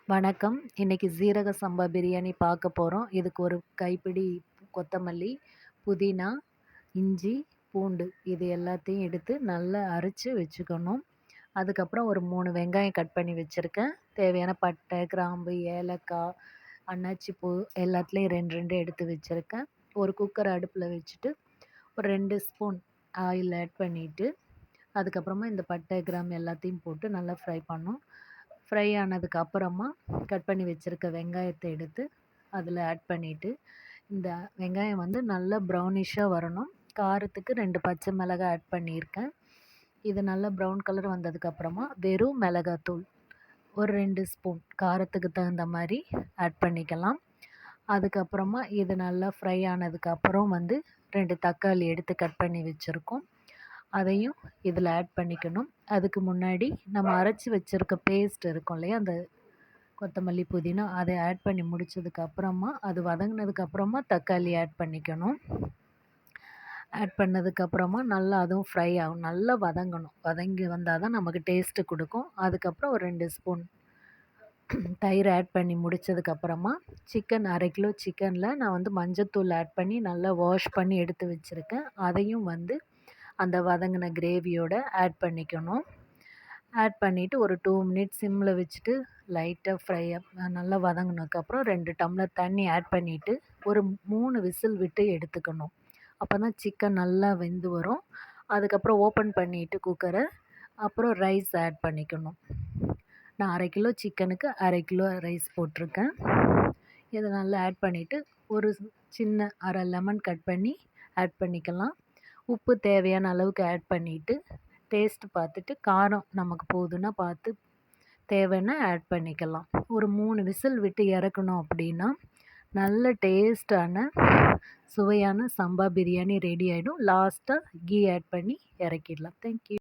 வணக்கம். இன்னைக்கு சீரக சம்பா பிரியாணி பார்க்க போறோம். இதுக்கு ஒரு கைப்பிடி கொத்தமல்லி, புதினா, இஞ்சி, பூண்டு இது எல்லாத்தையும் எடுத்து நல்லா அரைச்சு வச்சுக்கணும். அதுக்கப்புறம் ஒரு 3 வெங்காயம் கட் பண்ணி வச்சிருக்கேன். தேவையான பட்டை, கிராம்பு, ஏலக்காய், அன்னாச்சி பூ எல்லாத்துலேயும் 2, 2 எடுத்து வச்சிருக்கேன். ஒரு குக்கர் அடுப்பில் வச்சுட்டு ஒரு 2 ஸ்பூன் ஆயில் ஆட் பண்ணிட்டு, அதுக்கப்புறமா இந்த பட்டை, கிராம்பு எல்லாத்தையும் போட்டு நல்லா ஃப்ரை பண்ணணும். ஃப்ரை ஆனதுக்கு அப்புறமா கட் பண்ணி வச்சுருக்க வெங்காயத்தை எடுத்து அதில் ஆட் பண்ணிவிட்டு, இந்த வெங்காயம் வந்து நல்லா ப்ரௌனிஷாக வரணும். காரத்துக்கு 2 பச்சை மிளகாய் ஆட் பண்ணியிருக்கேன். இது நல்லா ப்ரௌன் கலர் வந்ததுக்கப்புறமா வெறும் மிளகாத்தூள் ஒரு 2 ஸ்பூன் காரத்துக்கு தகுந்த மாதிரி ஆட் பண்ணிக்கலாம். அதுக்கப்புறமா இது நல்லா ஃப்ரை ஆனதுக்கப்புறம் வந்து 2 தக்காளி எடுத்து கட் பண்ணி வச்சுருக்கோம். அதையும் இதில் ஆட் பண்ணிக்கணும். அதுக்கு முன்னாடி நம்ம அரைச்சி வச்சுருக்க பேஸ்ட் இருக்கும் இல்லையா, அந்த கொத்தமல்லி, புதினா அதை ஆட் பண்ணி முடிச்சதுக்கப்புறமா அது வதங்கினதுக்கப்புறமா தக்காளி ஆட் பண்ணிக்கணும். ஆட் பண்ணதுக்கப்புறமா நல்லா அதுவும் ஃப்ரை ஆகும். நல்லா வதங்கணும். வதங்கி வந்தால் தான் நமக்கு டேஸ்ட்டு கொடுக்கும். அதுக்கப்புறம் ஒரு 2 ஸ்பூன் தயிர் ஆட் பண்ணி முடித்ததுக்கப்புறமா சிக்கன் 1/2 கிலோ சிக்கனில் நான் வந்து மஞ்சத்தூள் ஆட் பண்ணி நல்லா வாஷ் பண்ணி எடுத்து வச்சுருக்கேன். அதையும் வந்து அந்த வதங்கின கிரேவியோட ஆட் பண்ணிக்கணும். ஆட் பண்ணிவிட்டு ஒரு 2 மினிட்ஸ் சிம்மில் வச்சுட்டு லைட்டாக ஃப்ரை நல்லா வதங்கினதுக்கப்புறம் 2 டம்ளர் தண்ணி ஆட் பண்ணிவிட்டு ஒரு 3 விசில் விட்டு எடுத்துக்கணும். அப்போ தான் சிக்கன் நல்லா வெந்து வரும். அதுக்கப்புறம் ஓப்பன் பண்ணிவிட்டு குக்கரை அப்புறம் ரைஸ் ஆட் பண்ணிக்கணும். நான் 1/2 கிலோ சிக்கனுக்கு 1/2 கிலோ ரைஸ் போட்டிருக்கேன். இதை நல்லா ஆட் பண்ணிவிட்டு ஒரு சின்ன அரை லெமன் கட் பண்ணி ஆட் பண்ணிக்கலாம். உப்பு தேவையான அளவுக்கு ஆட் பண்ணிவிட்டு டேஸ்ட் பார்த்துட்டு காரம் நமக்கு போதுன்னா பார்த்து தேவைன்னா ஆட் பண்ணிக்கலாம். ஒரு 3 விசில் விட்டு இறக்கணும் அப்படின்னா நல்ல டேஸ்டான சுவையான சம்பா பிரியாணி ரெடி ஆகிடும். லாஸ்ட்டாக கீ ஆட் பண்ணி இறக்கிடலாம். தேங்க்யூ.